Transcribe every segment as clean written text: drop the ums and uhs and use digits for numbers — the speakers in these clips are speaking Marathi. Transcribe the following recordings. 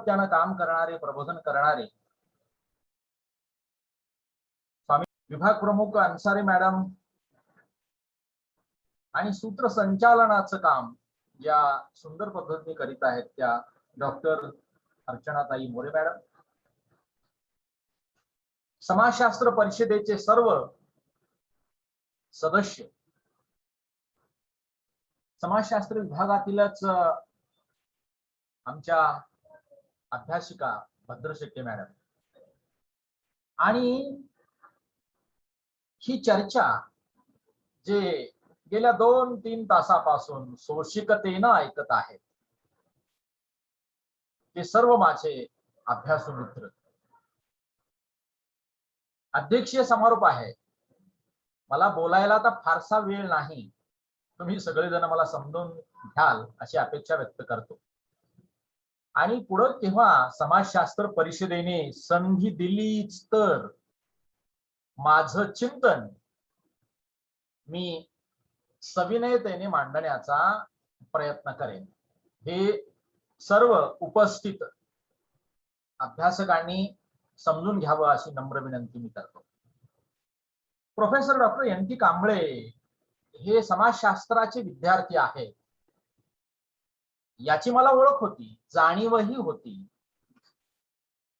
सातत्यानं काम करणारे, प्रबोधन करणारे स्वामी विभाग प्रमुख अन्सारी मॅडम आणि सूत्रसंचालनाचं काम ज्या सुंदर पद्धतीने करीत आहेत त्या डॉक्टर अर्चनाताई मोरे मॅडम, समाजशास्त्र परिषदेचे सर्व सदस्य, समाजशास्त्र विभागातीलच आमच्या अभ्यासिका भद्रशेट्टे मॅडम, आणि ही चर्चा जे गेल्या 2-3 तासापासून सोशिकतेनं ऐकत आहेत ते सर्व माझे अभ्यासू मित्र. अध्यक्षीय समारोप आहे, मला बोलायला तर फारसा वेळ नाही, तुम्ही सगळेजण मला समजून घ्याल अशी अपेक्षा व्यक्त करतो. आणि पुढे तेव्हा समाजशास्त्र परिषदेने संधी दिलीच तर माझं चिंतन मी सविनयतेने मांडण्याचा प्रयत्न करेन. हे सर्व उपस्थित अभ्यासकांनी समजून घ्यावं अशी नम्र विनंती मी करतो. प्रोफेसर डॉक्टर NT कांबळे हे समाजशास्त्राचे विद्यार्थी आहेत, याची मला ओळख होती, जाणीवही होती.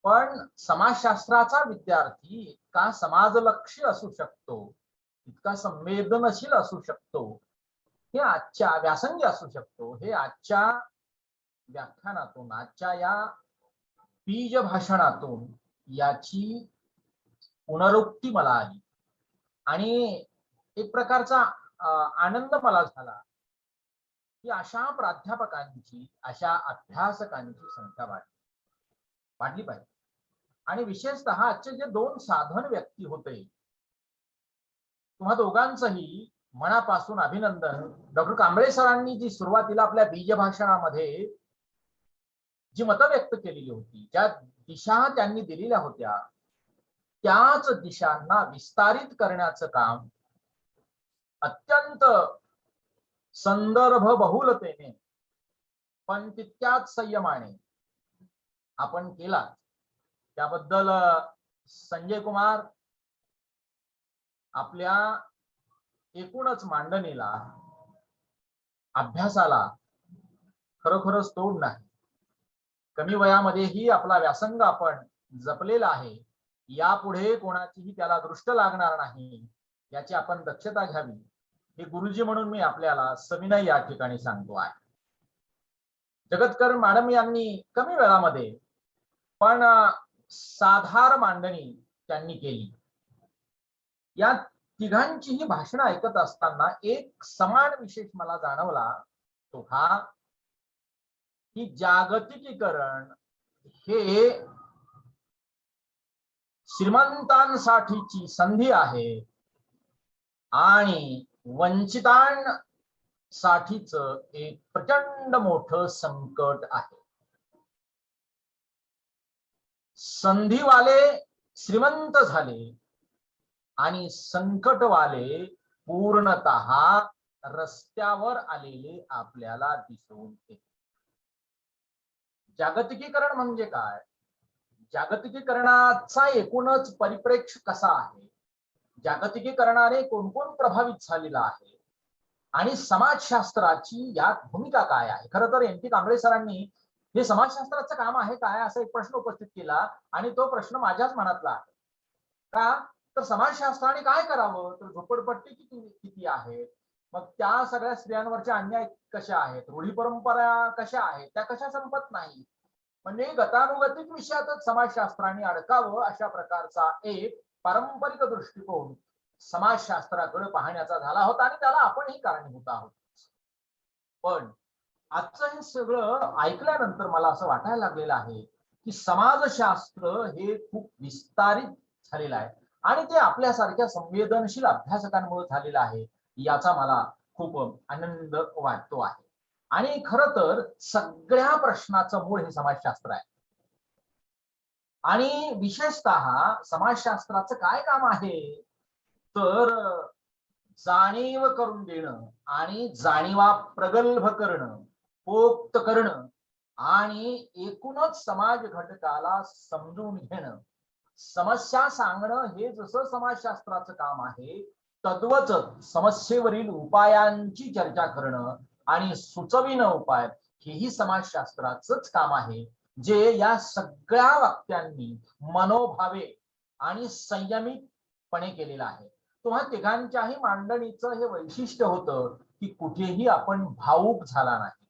पण समाजशास्त्राचा विद्यार्थी इतका समाजलक्षी असू शकतो, इतका संवेदनशील असू शकतो, हे आजच्या व्यासंगी असू शकतो, हे आजच्या व्याख्यानातून, आजच्या या बीज भाषणातून याची पुनरुक्ती मला आली आणि एक प्रकारचा आनंद मला झाला की अशा प्राध्यापकांची, अशा अभ्यासकांची संख्या वाढली पाहिजे. आणि विशेषतः आजचे जे 2 साधन व्यक्ती होते, तुम्हा दोघांचंही मनापासून अभिनंदन. डॉक्टर कांबळे सरांनी जी सुरुवातीला आपल्या बीज भाषणामध्ये जी मतं व्यक्त केलेली होती, ज्या दिशा त्यांनी दिलेल्या होत्या, त्याच दिशांना विस्तारित करण्याचं काम अत्यंत संदर्भ बहुलतेने पण तितक्याच संयमाने आपण केला. त्याबद्दल संजय कुमार आपल्या एकूणच मांडणीला, अभ्यासाला खरोखरच तोड नाही. कमी वयामध्येही आपला व्यासंग आपण जपलेला आहे, यापुढे कोणाचीही त्याला दृष्ट लागणार नाही याची आपण दक्षता घ्यावी, हे गुरुजी म्हणून मी आपल्याला सविनय या ठिकाणी सांगतो आहे. जगतकर मॅडम यांनी कमी वेळामध्ये पण साधार मांडणी त्यांनी केली. या तिघांचीही भाषणं ऐकत असताना एक समान विशेष मला जाणवला, तो हा की जागतिकीकरण हे श्रीमंतांसाठीची संधी आहे आणि वंचितांसाठीच एक प्रचंड मोठं संकट आहे. संधीवाले श्रीमंत झाले आणि संकटवाले पूर्णतः रस्त्यावर आलेले आपल्याला दिसून येते. जागतिकीकरण म्हणजे काय? जागतिकीकरणाचा एकूणच परिप्रेक्ष्य कसा आहे, जागतिकीकरणाने कोण कोण प्रभावित झालेला आहे आणि समाजशास्त्राची यात भूमिका काय आहे. खरं तर NT कांबळे सरांनी हे समाजशास्त्राचं काम आहे काय असा एक प्रश्न उपस्थित केला आणि तो प्रश्न माझ्याच मनातला आहे. का तर समाजशास्त्राने काय करावं, तर झोपडपट्टी किती आहेत, मग त्या सगळ्या स्त्रियांवरचे अन्याय कशा आहेत, रूढी परंपरा कशा आहेत, त्या कशा संपत नाही, म्हणजे गतानुगतिक विषयातच समाजशास्त्राने अडकावं अशा प्रकारचा एक पारंपरिक दृष्टिकोन समाजशास्त्राकडे पाहण्याचा झाला होता आणि त्याला आपणही कारणीभूत आहोत. पण आजचं हे सगळं ऐकल्यानंतर मला असं वाटायला लागलेलं आहे की समाजशास्त्र हे खूप विस्तारित झालेलं आहे आणि ते आपल्यासारख्या संवेदनशील अभ्यासकांमुळे झालेलं आहे, याचा मला खूप आनंद वाटतो आहे. आणि खरं तर सगळ्या प्रश्नाचं मूळ हे समाजशास्त्र आहे. आणि विशेषतः समाजशास्त्राचं काय काम आहे, तर जाणीव करून देणं आणि जाणीवा प्रगल्भ करणं, पोक्त करणं आणि एकूणच समाज घटकाला समजून घेणं, समस्या सांगणं हे जसं समाजशास्त्राचं काम आहे, तद्वच समस्येवरील उपायांची चर्चा करणं आणि सुचविणं उपाय हेही समाजशास्त्राचंच काम आहे, जे या सगळ्या वाक्यांनी मनोभावे आणि संयमितपणे केलेलं आहे. तुम्हा तिघांच्याही मांडणीचं हे वैशिष्ट्य होतं की कुठेही आपण भावुक झाला नाही,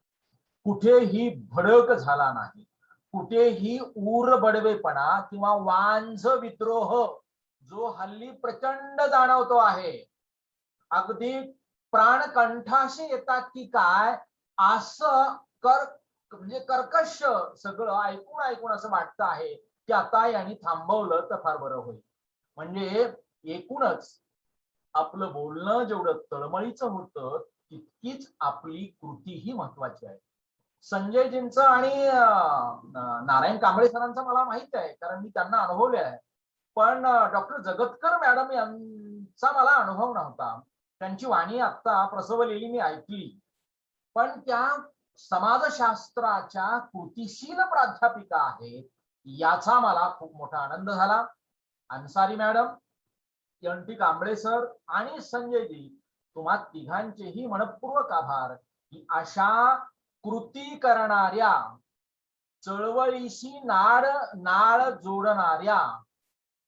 कुठेही भडक झाला नाही, कुठेही बडवेपणा किंवा वांझ विद्रोह जो हल्ली प्रचंड जाणवतो आहे, अगदी प्राण कंठाशी येतात की काय असं म्हणजे कर्कश सगळं ऐकून ऐकून असं वाटतं आहे की आता यांनी थांबवलं तर फार बरं होईल. म्हणजे एकूणच आपलं बोलणं जेवढं तळमळीचं होतं तितकीच आपली कृतीही महत्वाची आहे. संजयजींचं आणि नारायण कांबळे सरांचं मला माहित आहे, कारण मी त्यांना अनुभवले आहे. पण डॉक्टर जगतकर मॅडम यांचा मला अनुभव नव्हता. त्यांची वाणी आता प्रसवलेली मी ऐकली, पण त्या समाजशास्त्राच्या कृतीशील प्राध्यापिका आहेत याचा मला खूप मोठा आनंद झाला. Ansari madam, T Kamble sir आणि संजयजी, तुम्हा तिघांचेही मनपूर्वक आभार की अशा कृती करणाऱ्या, चळवळीशी नाळ जोडणाऱ्या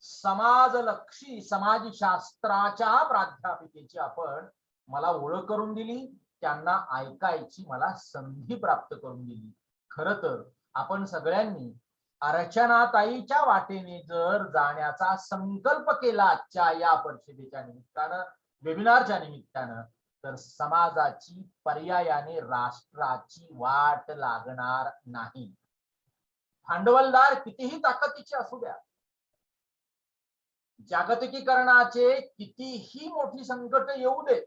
समाजलक्षी समाजशास्त्राच्या प्राध्यापिकेची आपण मला ओळख करून दिली, त्यांना ऐकायची मला संधी प्राप्त करून दिली. खर तर आपण सगळ्यांनी अर्चनाताईच्या वाटेने जर जाण्याचा संकल्प केला आजच्या या परिषदेच्या निमित्तानं, वेबिनारच्या निमित्तानं, तर समाजाची पर्यायाने राष्ट्राची वाट लागणार नाही. भांडवलदार कितीही ताकदीचे असू द्या, जागतिकीकरणाचे कितीही मोठी संकट येऊ देत,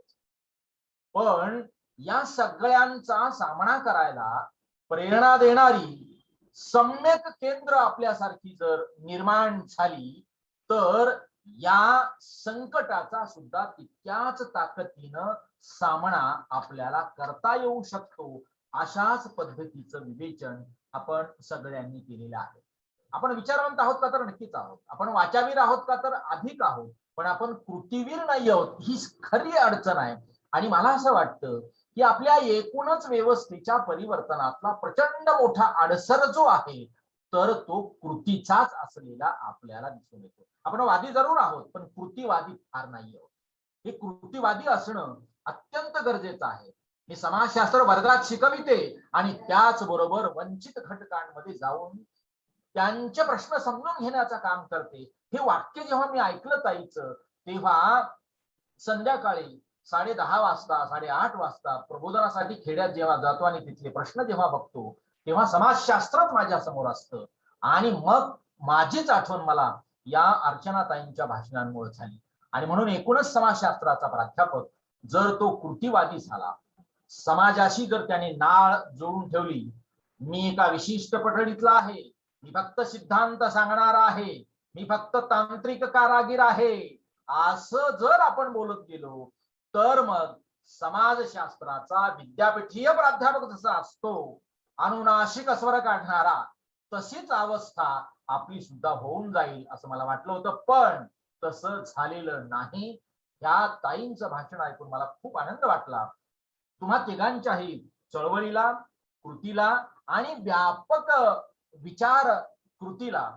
पण या सगळ्यांचा सामना करायला प्रेरणा देणारी सम्यक केंद्र आपल्यासारखी जर निर्माण झाली तर या संकटाचा सुद्धा तितक्याच ताकदीनं सामना आपल्याला करता येऊ शकतो. अशाच पद्धतीचं विवेचन आपण सगळ्यांनी केलेलं आहे. आपण विचारवंत आहोत का? तर नक्कीच आहोत. आपण वाचावीर आहोत का? तर अधिक आहोत. पण आपण कृतीवीर नाही आहोत, ही खरी अडचण आहे. आणि मला असं वाटतं की आपल्या एकूणच व्यवस्थेच्या परिवर्तनातला प्रचंड मोठा अडसर जो आहे तर तो कृतीचाच असलेला आपल्याला दिसून येतो. आपण वादी जरूर आहोत, पण कृतीवादी फार नाही आहोत. हे कृतीवादी असणं अत्यंत गरजेचं आहे. मी समाजशास्त्र वर्गात शिकविते आणि त्याचबरोबर वंचित घटकांमध्ये जाऊन त्यांचे प्रश्न समजून घेण्याचं काम करते. हे वाक्य जेव्हा मी ऐकलं ताईचं, तेव्हा संध्याकाळी 10:30 वाजता 8:30 वाजता प्रबोधनासाठी खेड्यात जेव्हा जातो आणि तिथले प्रश्न जेव्हा बघतो, तेव्हा समाजशास्त्रच माझ्या समोर असतं. आणि मग माझीच आठवण मला या अर्चनाताईंच्या भाषणांमुळे झाली. आणि म्हणून एकूणच समाजशास्त्राचा प्राध्यापक जर तो कृतीवादी झाला, समाजाशी जर त्याने नाळ जोडून ठेवली, मी एका विशिष्ट पठडीतला आहे, मी फक्त सिद्धांत सांगणार आहे, मी फक्त तांत्रिक कारागीर आहे, असं जर आपण बोलत गेलो तर मग समाजशास्त्राचा विद्यापीठीय प्राध्यापक जसा असतो अनुनाशिक स्वर काढणारा, तशीच अवस्था आपली सुद्धा होऊन जाईल असं मला वाटलं होतं. पण तसं झालेलं नाही. या ताईंचं भाषण ऐकून मला खूप आनंद वाटला. तुम्हा तिघांच्याही चळवळीला, कृतीला आणि व्यापक विचार कृतीला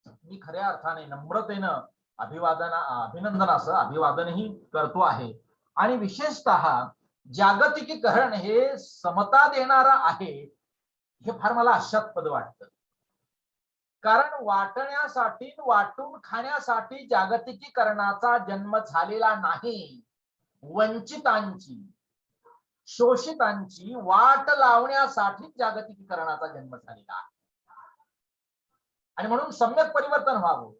मी खऱ्या अर्थाने नम्रतेनं अभिनंदनाचं अभिवादनही करतो आहे. आणि विशेषतः जागतिकीकरण हे समता देणारं आहे, हे फार मला आशास्पद वाटतं. कारण वाटण्यासाठी, वाटून खाण्यासाठी जागतिकीकरणाचा जन्म झालेला नाही. वंचितांची, शोषितांची वाट लावण्यासाठी जागतिकीकरणाचा जन्म झालेला आहे. आणि म्हणून सम्यक परिवर्तन व्हावं,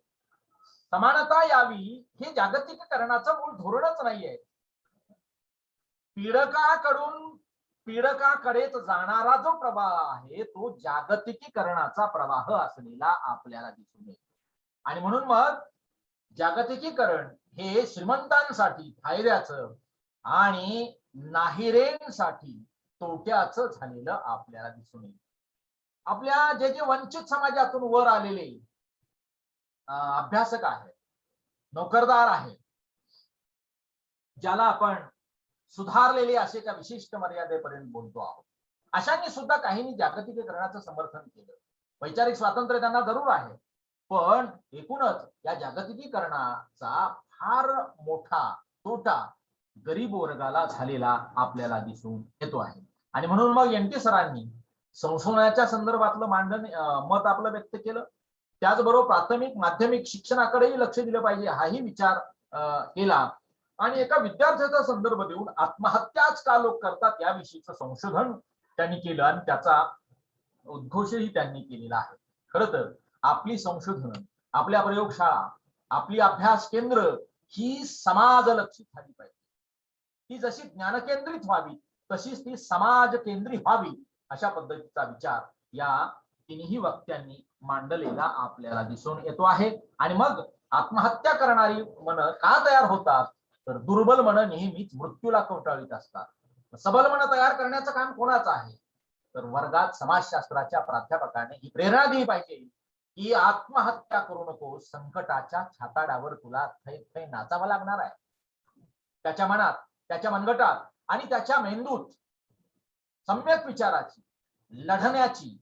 समानता यावी, हे जागतिकीकरणाचं मूळ धोरणच नाहीये. पीडकाकडेच जाणारा जो प्रवाह आहे तो जागतिकीकरणाचा प्रवाह असलेला आपल्याला दिसून येतो. आणि म्हणून मग जागतिकीकरण हे श्रीमंतांसाठी फायद्याचं आणि नाहिरेंसाठी तोट्याचं झालेलं आपल्याला दिसून येईल. आपल्या जे जे वंचित समाजातून वर आलेले अभ्यासक आहेत, नोकरदार आहेत, ज्याला आपण सुधारलेले असे एका विशिष्ट मर्यादेपर्यंत बोलतो आहोत, अशांनी सुद्धा काहींनी जागतिकीकरणाचं समर्थन केलं. वैचारिक स्वातंत्र्य त्यांना जरूर आहे, पण एकूणच या जागतिकीकरणाचा फार मोठा तोटा गरीब वर्गाला झालेला आपल्याला दिसून येतो आहे. आणि म्हणून मग एन.टी. सरांनी संशोधनाच्या संदर्भातलं मत आपलं व्यक्त केलं. त्याचबरोबर प्राथमिक माध्यमिक शिक्षणाकडेही लक्ष दिलं पाहिजे हाही विचार केला. आणि एका विद्यार्थ्याचा संदर्भ देऊन आत्महत्याच का लोक करतात याविषयीचं संशोधन त्यांनी केलं आणि त्याचा उद्घोषही त्यांनी केलेला आहे. खरं तर आपली संशोधन, आपल्या प्रयोगशाळा, आपली अभ्यास केंद्र ही समाजलक्षी झाली पाहिजे. ती जशी ज्ञानकेंद्रित व्हावी तशीच ती समाज केंद्रित व्हावी, अशा पद्धतीचा विचार या तिन्ही वक्त्यांनी मांडलेला आपल्याला दिसून येतो आहे. आणि मग आत्महत्या करणारी मन का तयार होतात, तर दुर्बल मन नेहमीच मृत्यूला कवटाळीत असतात. सबल मन तयार करण्याचं काम कोणाचं आहे, तर वर्गात समाजशास्त्राच्या प्राध्यापकाने ही प्रेरणा दिली पाहिजे की आत्महत्या करू नको, संकटाच्या छाताडावर तुला थै थै नाचावं लागणार आहे. त्याच्या मनात, त्याच्या मनगटात आणि त्याच्या मेंदूत सम्यक विचाराची, लढण्याची,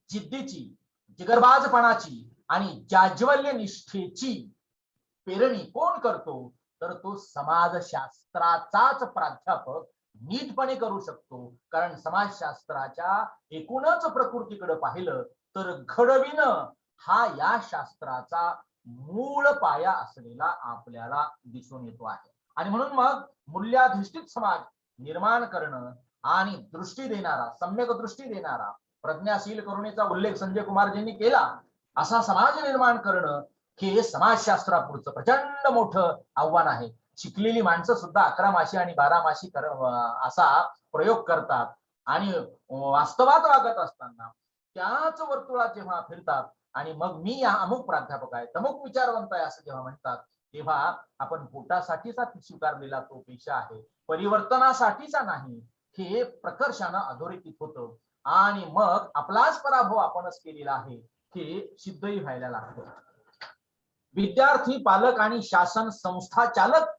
जिद्दीची, जिगरबाजपणाची आणि जाज्वल्य निष्ठेची पेरणी कोण करतो, तर तो समाजशास्त्राचाच प्राध्यापक नीटपणे करू शकतो. कारण समाजशास्त्राच्या एकूणच प्रकृतीकडे पाहिलं तर घडविणं हा या शास्त्राचा मूळ पाया असलेला आपल्याला दिसून येतो आहे. आणि म्हणून मग मूल्याधिष्ठित समाज निर्माण करणं आणि दृष्टी देणारा, सम्यक दृष्टी देणारा, प्रज्ञाशील करुणेचा उल्लेख संजय कुमारजींनी केला, असा समाज निर्माण करणं हे समाजशास्त्रापुढचं प्रचंड मोठं आव्हान आहे. शिकलेली माणसं सुद्धा 11 माशी आणि 12 माशी असा प्रयोग करतात आणि वास्तवात वागत असताना त्याच वर्तुळात जेव्हा फिरतात आणि मग मी या अमुक प्राध्यापक आहे, तमुक विचारवंत आहे असं जेव्हा म्हणतात, तेव्हा आपण पोटासाठीचा स्वीकारलेला तो पेशा आहे, परिवर्तनासाठीचा नाही, हे प्रकर्षानं अधोरेखित होतं. आणि मग आपलाच पराभव आपणच केलेला आहे हे सिद्धही व्हायला लागतं. विद्यार्थी, पालक आणि शासन, संस्था चालक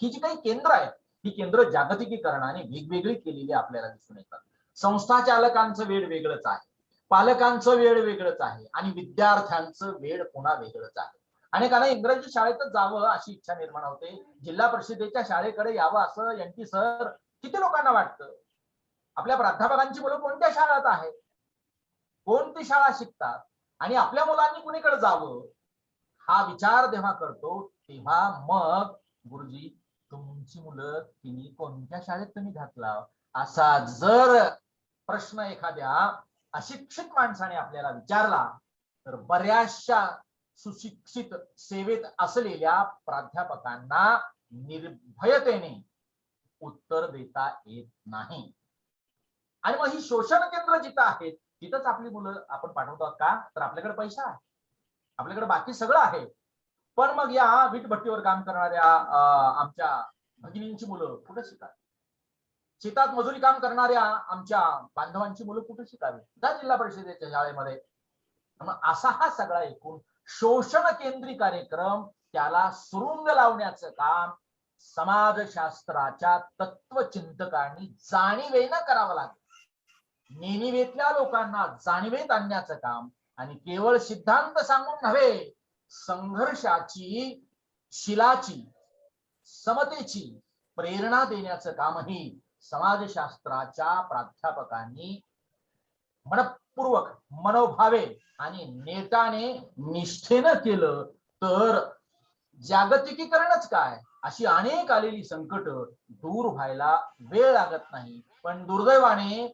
ही जी काही केंद्र आहेत, ही केंद्र जागतिकीकरणाने वेगवेगळी केलेली आपल्याला दिसून येतात. संस्था चालकांचं वेळ वेगळंच आहे, पालकांचं वेळ वेगळंच आहे आणि विद्यार्थ्यांचं वेळ पुन्हा वेगळंच आहे. अनेकांना इंग्रजी शाळेतच जावं अशी इच्छा निर्माण होते, जिल्हा परिषदेच्या शाळेकडे यावं असं एन.टी. सर किती लोकांना वाटतं. आपल्या प्राध्यापकांची मुलं कोणत्या शाळेत आहेत, कोणती शाळा शिकतात आणि आपल्या मुलांनी कुणीकडे जावं हा विचार जेव्हा करतो, तेव्हा मग गुरुजी तुमची मुलं तिने कोणत्या शाळेत तुम्ही घातला, असा जर प्रश्न एखाद्या अशिक्षित माणसाने आपल्याला विचारला, तर बऱ्याचशा सुशिक्षित सेवेत असलेल्या प्राध्यापकांना निर्भयतेने उत्तर देता येत नाही. आणि मग ही शोषण केंद्र जिथं आहेत तिथंच आपली मुलं आपण पाठवतो का, तर आपल्याकडे पैसा आहे, आपल्याकडे बाकी सगळं आहे, पण मग या वीटभट्टीवर काम करणाऱ्या आमच्या भगिनींची मुलं कुठे शिकावी, शेतात मजुरी काम करणाऱ्या आमच्या बांधवांची मुलं कुठे शिकावी, त्या जिल्हा परिषदेच्या शाळेमध्ये. मग असा हा सगळा एकूण शोषण केंद्री कार्यक्रम, त्याला सुरुंग लावण्याचं काम समाजशास्त्राच्या तत्वचिंतकांनी जाणीवेनं करावं लागेल. नेणिवेतल्या लोकांना जाणीवेत आणण्याचं काम आणि केवळ सिद्धांत सांगून नव्हे, संघर्षाची, शिलाची, समतेची प्रेरणा देण्याचं कामही समाजशास्त्राच्या प्राध्यापकांनी मनपूर्वक, मनोभावे आणि नेटाने, निष्ठेनं केलं तर जागतिकीकरणच काय अशी अनेक आलेली संकट दूर व्हायला वेळ लागत नाही. पण दुर्दैवाने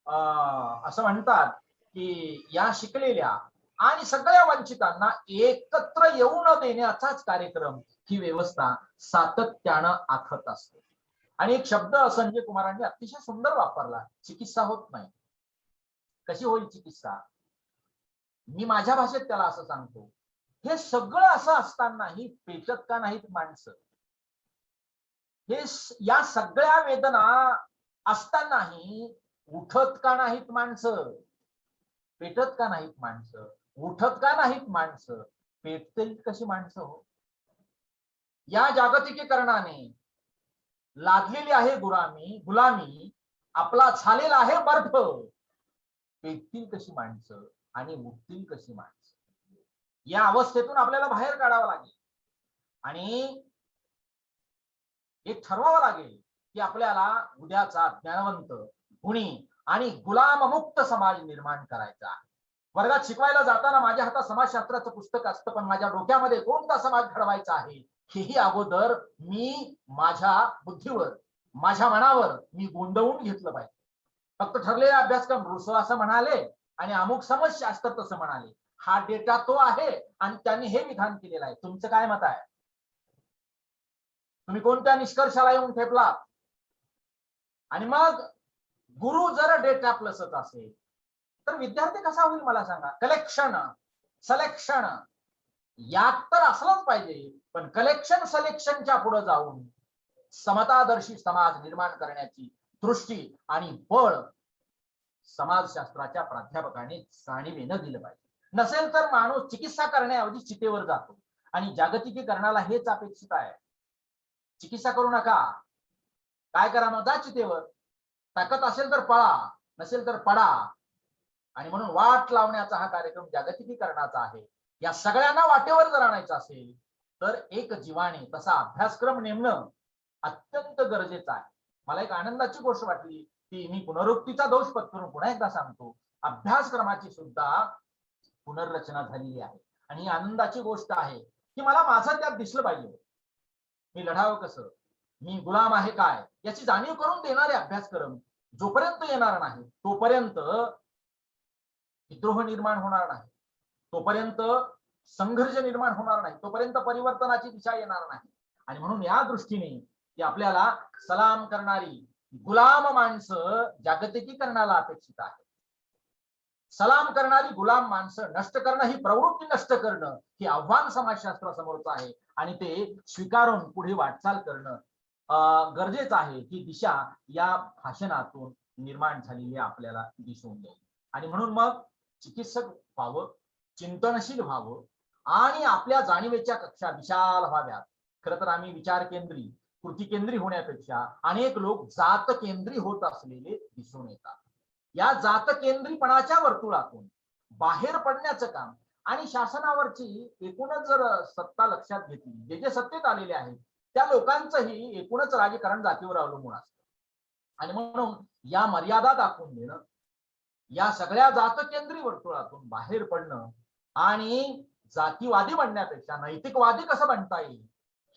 असं म्हणतात की या शिकलेल्या आणि सगळ्या वंचितांना एकत्र येऊ न देण्याचाच कार्यक्रम ही व्यवस्था सातत्यानं आखत असते. आणि एक शब्द संजय कुमारांनी अतिशय सुंदर वापरला, चिकित्सा होत नाही. कशी होईल चिकित्सा, मी माझ्या भाषेत त्याला असं सांगतो, हे सगळं असं असतानाही पेटत का नाहीत माणसं, हे या सगळ्या वेदना असतानाही उठत का नाहीत माणसं, पेटत का नाहीत माणसं, उठत का नाहीत माणसं, पेटतील कशी माणसं हो. या जागतिकीकरणाने लादलेली आहे गुलामी, आपला झालेला आहे बर्फ. पेटतील कशी माणसं आणि उठतील कशी माणसं. या अवस्थेतून आपल्याला बाहेर काढावं लागेल आणि हे ठरवावं लागेल की आपल्याला उद्याचा ज्ञानवंत, गुणी आणि गुलाममुक्त समाज निर्माण करायचा आहे. वर्गात शिकवायला जाताना माझ्या हातात समाजशास्त्राचं पुस्तक असतं, पण माझ्या डोक्यामध्ये कोणता समाज घडवायचा आहे हेही अगोदर मी माझ्या बुद्धीवर, माझ्या मनावर मी गोंदवून घेतलं पाहिजे. फक्त ठरलेला अभ्यासक्रम रुसो असं म्हणाले आणि अमुक समाजशास्त्र तसं म्हणाले, हा डेटा तो आहे आणि त्यांनी हे विधान केलेलं आहे. तुमचं काय मत आहे? तुम्ही कोणत्या निष्कर्षाला येऊन ठेपला? आणि मग गुरु जर डेटा प्लसच असेल तर विद्यार्थी कसा होईल मला सांगा? कलेक्शन, सिलेक्शन यात तर असलंच पाहिजे, पण कलेक्शन सिलेक्शनच्या पुढे जाऊन समतादर्शी समाज निर्माण करण्याची दृष्टी आणि बळ समाजशास्त्राच्या प्राध्यापकाने जाणीवेनं दिलं पाहिजे. नसेल तर माणूस चिकित्सा करण्याऐवजी चितेवर जातो आणि जागतिकीकरणाला हेच अपेक्षित आहे. चिकित्सा करू नका, काय करा मग? जा चितेवर. ताकद असेल तर पळा, नसेल तर पडा. आणि म्हणून वाट लावण्याचा हा कार्यक्रम जागतिकीकरणाचा आहे. या सगळ्यांना वाटेवर जर आणायचं असेल तर एक जीवाने तसा अभ्यासक्रम नेमणं अत्यंत गरजेचं आहे. मला एक आनंदाची गोष्ट वाटली की मी पुनरुक्तीचा दोष पत्करून पुन्हा एकदा सांगतो, अभ्यासक्रमाची सुद्धा पुनर्रचना झालेली आहे. आणि ही आनंदाची गोष्ट आहे की मला माझं त्यात दिसलं पाहिजे. मी लढावं कसं, मी गुलाम आहे काय याची जाणीव करून देणारे अभ्यासक्रम जोपर्यंत येणार नाही तोपर्यंत विद्रोह निर्माण होणार नाही, तोपर्यंत संघर्ष निर्माण होणार नाही, तोपर्यंत परिवर्तनाची दिशा येणार नाही. आणि म्हणून या दृष्टीने की आपल्याला सलाम करणारी गुलाम माणसं जागतिकीकरणाला अपेक्षित आहे. सलाम करणारी गुलाम माणसं नष्ट करणं, ही प्रवृत्ती नष्ट करणं हे आव्हान समाजशास्त्रासमोरचं आहे आणि ते स्वीकारून पुढे वाटचाल करणं गरजेचं आहे. ही दिशा या भाषणातून निर्माण झालेली आपल्याला दिसून येईल. आणि म्हणून मग चिकित्सक व्हावं, चिंतनशील व्हावं आणि आपल्या जाणीवेच्या कक्षा विशाल व्हाव्यात. खरं तर आम्ही विचार केंद्री, कृती केंद्री होण्यापेक्षा अनेक लोक जात केंद्री होत असलेले दिसून येतात. या जात केंद्रीपणाच्या वर्तुळातून बाहेर पडण्याचं काम आणि शासनावरची एकूणच जर सत्ता लक्षात घेतली, जे जे सत्तेत आलेले आहेत त्या लोकांचंही एकूणच राजकारण जातीवर अवलंबून असतं. आणि म्हणून या मर्यादा दाखवून देणं, या सगळ्या जातकेंद्री वर्तुळातून बाहेर पडणं आणि जातीवादी बनण्यापेक्षा नैतिकवादी कसं बनता येईल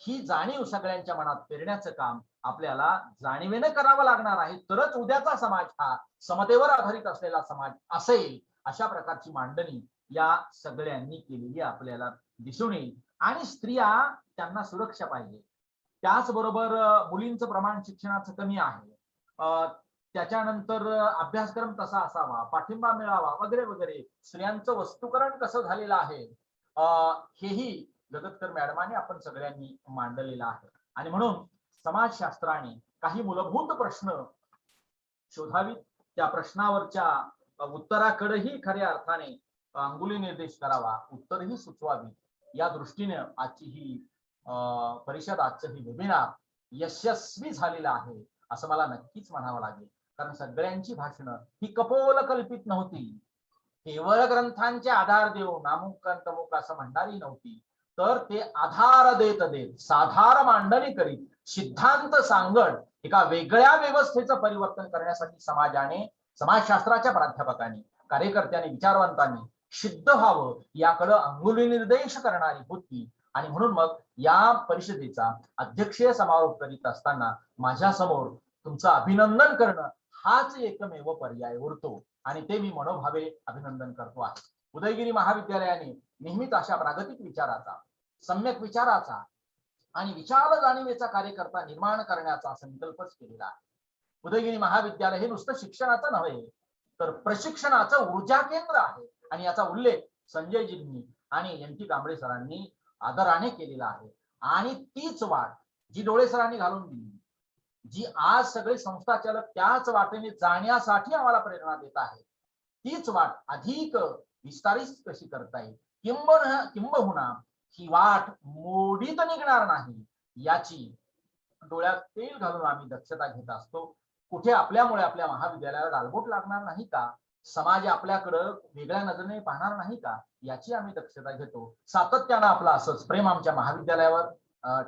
ही जाणीव सगळ्यांच्या मनात पेरण्याचं काम आपल्याला जाणीवेनं करावं लागणार आहे. तरच उद्याचा समाज हा समतेवर आधारित असलेला समाज असेल. अशा प्रकारची मांडणी या सगळ्यांनी केलेली आपल्याला दिसून येईल. आणि स्त्रिया, त्यांना सुरक्षा पाहिजे. त्याचबरोबर मुलींचं प्रमाण शिक्षणाचं कमी आहे, त्याच्यानंतर अभ्यासक्रम तसा असावा, पाठिंबा मिळावा वगैरे वगैरे. स्त्रियांचं वस्तुकरण कसं झालेलं आहे हेही जगतकर मॅडमांनी आपण सगळ्यांनी मांडलेलं आहे. आणि म्हणून समाजशास्त्राने काही मूलभूत प्रश्न शोधावीत, त्या प्रश्नावरच्या उत्तराकडेही खऱ्या अर्थाने अंगुली निर्देश करावा, उत्तरही सुचवावी. या दृष्टीने आजची ही परिषद, आजचं ही वेबिनार यशस्वी झालेलं आहे असं मला नक्कीच म्हणावं लागेल. कारण सगळ्यांची भाषणं ही कपोल कल्पित नव्हती, केवळ ग्रंथांचे आधार देऊन अमुक तमुक असं म्हणणारी नव्हती, तर ते आधार देत देत साधार मांडणी करीत सिद्धांत सांगत एका वेगळ्या व्यवस्थेचं परिवर्तन करण्यासाठी समाजाने, समाजशास्त्राच्या प्राध्यापकांनी, कार्यकर्त्यांनी, विचारवंतांनी सिद्ध व्हावं याकडे अंगुली निर्देश करणारी होती. आणि म्हणून मग या परिषदेचा अध्यक्षीय समारोप करीत असताना माझ्या समोर तुमचं अभिनंदन करणं हाच एकमेव पर्याय उरतो आणि ते मी मनोभावे अभिनंदन करतो आहे. उदयगिरी महाविद्यालयाने नेहमीच अशा प्रागतिक विचाराचा, सम्यक विचाराचा आणि विशाल जाणीवेचा कार्यकर्ता निर्माण करण्याचा संकल्पच केलेला आहे. उदयगिरी महाविद्यालय हे नुसतं शिक्षणाचं नव्हे तर प्रशिक्षणाचं ऊर्जा केंद्र आहे आणि याचा उल्लेख संजयजींनी आणि एन टी कांबळे सरांनी आदराने केलेला आहे. आणि तीच वाट जी डोळे सरांनी घालून दिली, जी आज सगळे संस्थाचालक त्याच वाटेने जाण्यासाठी आम्हाला प्रेरणा देत आहे, तीच वाट अधिक विस्तारित कशी करता येईल, किंबहुना ही वाट मोडीत निघणार नाही याची डोळ्यात तेल घालून आम्ही दक्षता घेत असतो. कुठे आपल्यामुळे आपल्या महाविद्यालयाला गालबोट लागणार नाही का, समाज आपल्याकडं वेगळ्या नजरेने पाहणार नाही का, याची आम्ही दक्षता घेतो. सातत्यानं आपलं असंच प्रेम आमच्या महाविद्यालयावर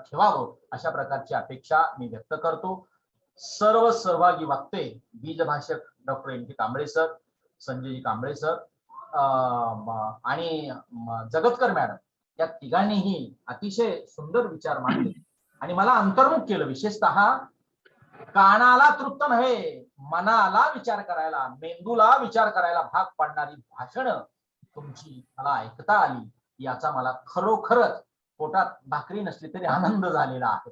ठेवावं अशा प्रकारची अपेक्षा मी व्यक्त करतो. सर्व सहभागी वक्ते, बीजभाषक doctor NT Kamble sir, Sanjayji Kamble sir आणि जगतकर मॅडम, या तिघांनीही अतिशय सुंदर विचार मांडले आणि मला अंतर्मुख केलं. विशेषतः कानाला तृप्त नव्हे, मनाला विचार करायला, मेंदूला विचार करायला भाग पाडणारी भाषणं तुमची मला ऐकता आली, याचा मला खरोखरच पोटात भाकरी नसली तरी आनंद झालेला आहे.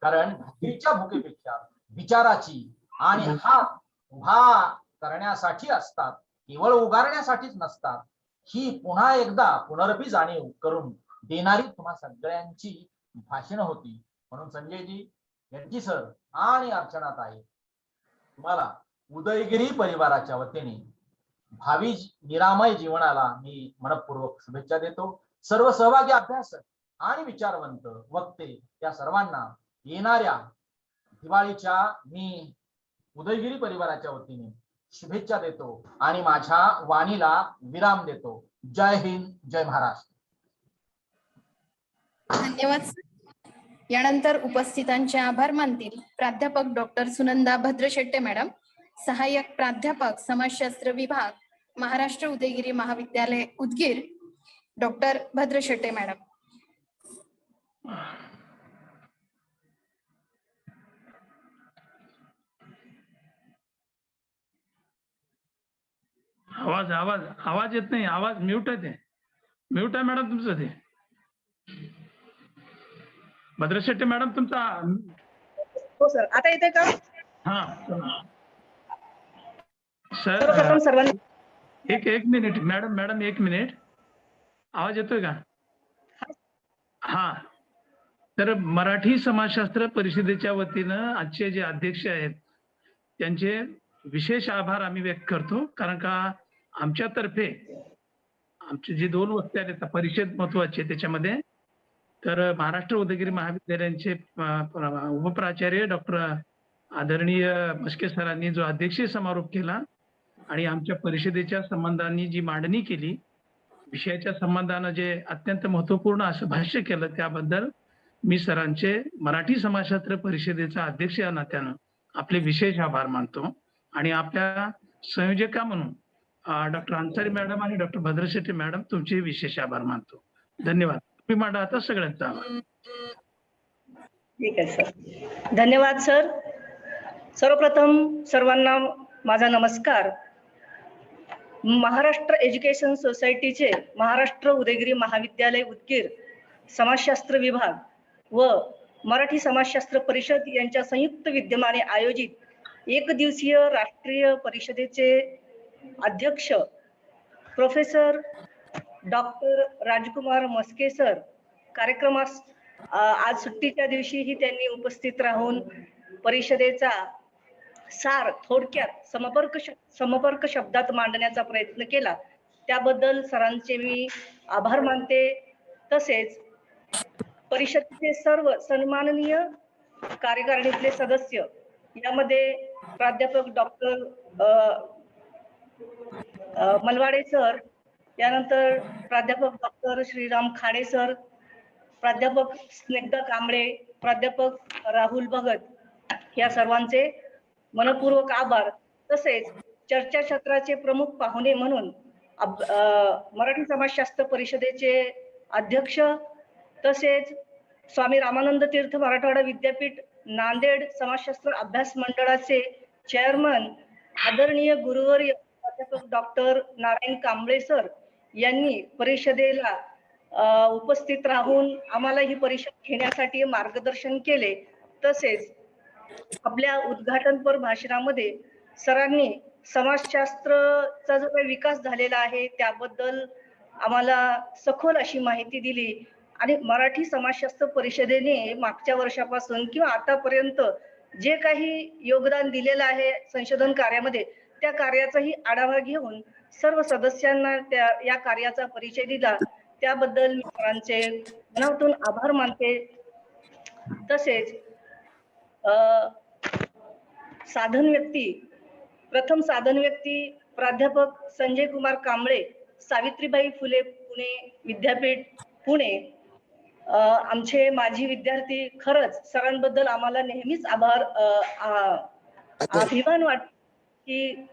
कारण भाकरीच्या भुकेपेक्षा विचाराची आणि हात उभा करण्यासाठी असतात, केवळ उगारण्यासाठीच नसतात, ही पुन्हा एकदा पुनरपी जाणीव करून देणारी तुम्हा सगळ्यांची भाषणं होती. म्हणून संजयजी, NT सर आणि अर्चनाताई, तुम्हाला उदयगिरी परिवाराच्या वतीने भावी निरामय जीवनाला मी मनपूर्वक शुभेच्छा देतो. सर्व सहभागी अभ्यासक आणि विचारवंत वक्ते या सर्वांना येणाऱ्या दिवाळीच्या मी उदयगिरी परिवाराच्या वतीने शुभेच्छा देतो आणि माझ्या वाणीला विराम देतो. जय हिंद, जय महाराष्ट्र. धन्यवाद. यानंतर उपस्थितांचे आभार मानतील प्राध्यापक डॉक्टर सुनंदा भद्रशेट्टे मॅडम, सहाय्यक प्राध्यापक समाजशास्त्र विभाग, महाराष्ट्र उदयगिरी महाविद्यालय उदगीर, डॉक्टर भद्रशेट्टे मॅडम. आवाज आवाज आवाज येत नाही, आवाज म्यूट आहे. ते म्यूट आहे मॅडम तुमचं. ते भद्रशेट्टे मॅडम तुमचा. हो सर, आता येते का? हा सर, सर्वांनी एक मिनिट मॅडम एक मिनिट. आवाज येतोय का? हा, तर मराठी समाजशास्त्र परिषदेच्या वतीनं आजचे जे अध्यक्ष आहेत त्यांचे विशेष आभार आम्ही व्यक्त करतो. कारण का आमच्यातर्फे आमचे जे 2 वक्ते आहेत परिषद महत्वाचे त्याच्यामध्ये, तर महाराष्ट्र उदयगिरी महाविद्यालयाचे उपप्राचार्य डॉक्टर आदरणीय मस्के सरांनी जो अध्यक्षीय समारोप केला आणि आमच्या परिषदेच्या संबंधांनी जी मांडणी केली, विषयाच्या संबंधानं जे अत्यंत महत्वपूर्ण असं भाष्य केलं, त्याबद्दल मी सरांचे मराठी समाजशास्त्र परिषदेचा अध्यक्ष या नात्यानं आपले विशेष आभार मानतो. आणि आपल्या संयोजका म्हणून डॉक्टर अन्सारी मॅडम आणि डॉक्टर भद्रशेट्टे मॅडम तुमचे विशेष आभार मानतो. धन्यवाद. तुम्ही मांडा आता सगळ्यांचा आभार. ठीक आहे सर, धन्यवाद सर. सर्वप्रथम सर्वांना माझा नमस्कार. महाराष्ट्र एज्युकेशन सोसायटीचे महाराष्ट्र उदयगिरी महाविद्यालय उदगीर समाजशास्त्र विभाग व मराठी समाजशास्त्र परिषद यांच्या संयुक्त विद्यमाने आयोजित 1 दिवसीय राष्ट्रीय परिषदेचे अध्यक्ष प्रोफेसर डॉक्टर राजकुमार मस्के सर कार्यक्रमास आज सुट्टीच्या दिवशीही त्यांनी उपस्थित राहून परिषदेचा सार थोडक्यात समर्पक शब्दात मांडण्याचा प्रयत्न केला. त्याबद्दल सरांचे मी आभार मानते. तसेच परिषदेचे सर्व सन्माननीय कार्यकारिणीतले सदस्य, यामध्ये प्राध्यापक डॉक्टर मलवाडे सर, यानंतर प्राध्यापक डॉक्टर श्रीराम खाडे सर, प्राध्यापक स्निग्धा कांबळे, प्राध्यापक राहुल भगत, या सर्वांचे मनपूर्वक आभार. तसेच चर्चासत्राचे प्रमुख पाहुणे म्हणून मराठी समाजशास्त्र परिषदेचे अध्यक्ष तसेच स्वामी रामानंद तीर्थ मराठवाडा विद्यापीठ नांदेड समाजशास्त्र अभ्यास मंडळाचे चेअरमन आदरणीय गुरुवर्य प्राध्यापक डॉक्टर नारायण कांबळे सर यांनी परिषदेला उपस्थित राहून आम्हाला ही परिषद घेण्यासाठी मार्गदर्शन केले. तसेच आपल्या उद्घाटनपर भाषणामध्ये सरांनी समाजशास्त्रचा जो काही विकास झालेला आहे त्याबद्दल आम्हाला सखोल अशी माहिती दिली आणि मराठी समाजशास्त्र परिषदेने मागच्या वर्षापासून किंवा आतापर्यंत जे काही योगदान दिलेलं आहे संशोधन कार्यामध्ये त्या कार्याचाही आढावा घेऊन सर्व सदस्यांना या कार्याचा परिचय दिला. त्याबद्दल मी सरांचे मनातून आभार मानते. तसेच प्रथम साधन व्यक्ती प्राध्यापक संजय कुमार कांबळे, सावित्रीबाई फुले पुणे विद्यापीठ पुणे. आमचे माजी विद्यार्थी. खरंच सरांबद्दल आम्हाला नेहमीच अभिमान वाटतो की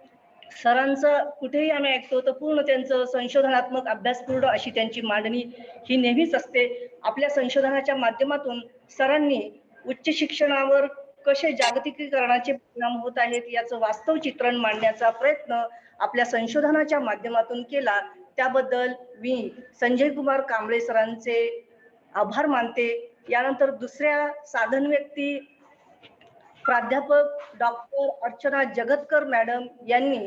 सरांचं कुठेही आम्ही ऐकतो तर पूर्ण त्यांचं संशोधनात्मक अभ्यासपूर्ण अशी त्यांची मांडणी ही नेहमीच असते. आपल्या संशोधनाच्या माध्यमातून सरांनी उच्च शिक्षणावर कसे जागतिकीकरणाचे परिणाम होत आहेत याचं वास्तव चित्रण मांडण्याचा प्रयत्न आपल्या संशोधनाच्या माध्यमातून केला. त्याबद्दल मी संजय कुमार कांबळे सरांचे आभार मानते. यानंतर दुसऱ्या साधन व्यक्ती प्राध्यापक डॉक्टर अर्चना जगतकर मॅडम यांनी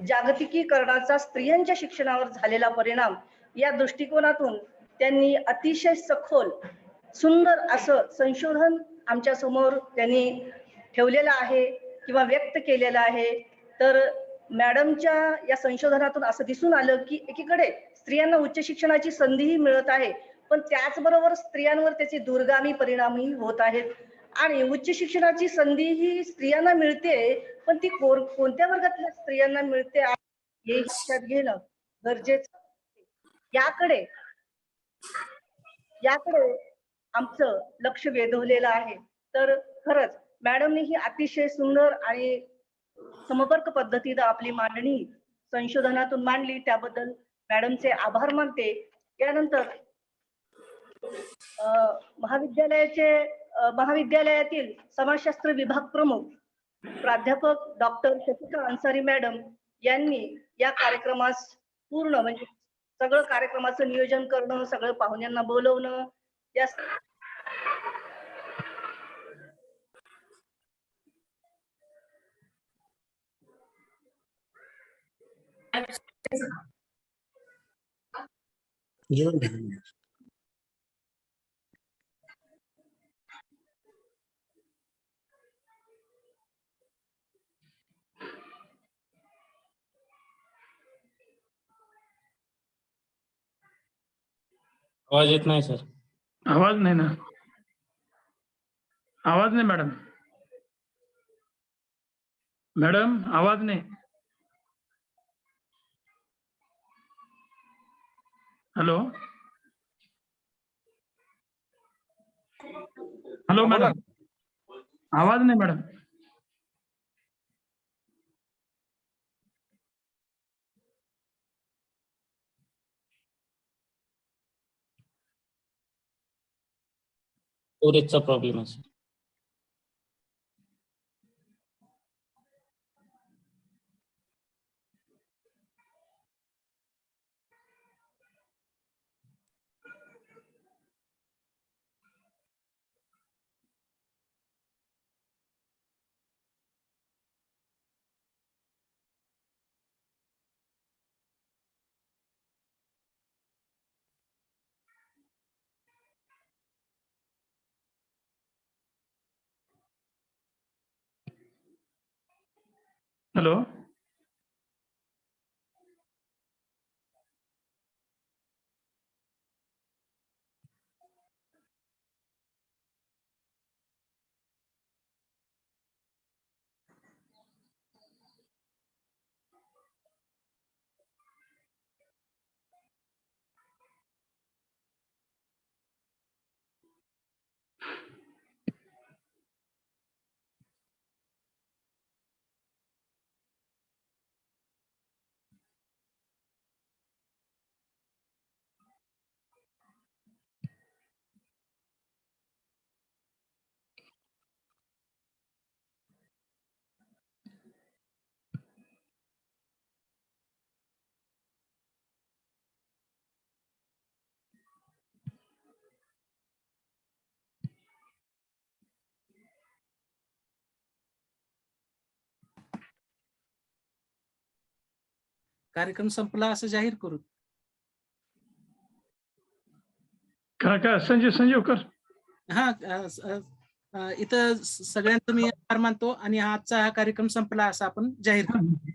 जागतिकीकरणाचा स्त्रियांच्या शिक्षणावर झालेला परिणाम या दृष्टिकोनातून त्यांनी अतिशय सखोल सुंदर असं संशोधन आमच्या समोर त्यांनी ठेवलेलं आहे किंवा व्यक्त केलेलं आहे. तर मॅडमच्या या संशोधनातून असं दिसून आलं की एकीकडे स्त्रियांना उच्च शिक्षणाची संधीही मिळत आहे, पण त्याचबरोबर स्त्रियांवर त्याचे दूरगामी परिणामही होत आहेत. आणि उच्च शिक्षणाची संधी ही स्त्रियांना मिळते, पण ती कोणत्या वर्गातल्या स्त्रियांना मिळते हे लक्षात घेणं गरजेचं. याकडे आमचं लक्ष वेधवलेलं आहे. तर खरंच मॅडमने ही अतिशय सुंदर आणि समर्पक पद्धतीने आपली मांडणी संशोधनातून मांडली. त्याबद्दल मॅडमचे आभार मानते. यानंतर महाविद्यालयातील समाजशास्त्र विभाग प्रमुख प्राध्यापक डॉक्टर शफिका अन्सारी मॅडम यांनी या कार्यक्रमास पूर्ण म्हणजे सगळं कार्यक्रमाचं नियोजन करणं, सगळं पाहुण्यांना बोलवणं या आवाज येत नाही सर. आवाज नाही ना. आवाज नाही मॅडम. मॅडम आवाज नाही. हॅलो हॅलो मॅडम, आवाज नाही मॅडम. स्टोरेजचा प्रॉब्लेम आहे सर. हॅलो कार्यक्रम संपला असं जाहीर करू. का संजीव कर. हा इथं सगळ्यांचं मी आभार मानतो आणि आजचा हा कार्यक्रम संपला असं आपण जाहीर करू.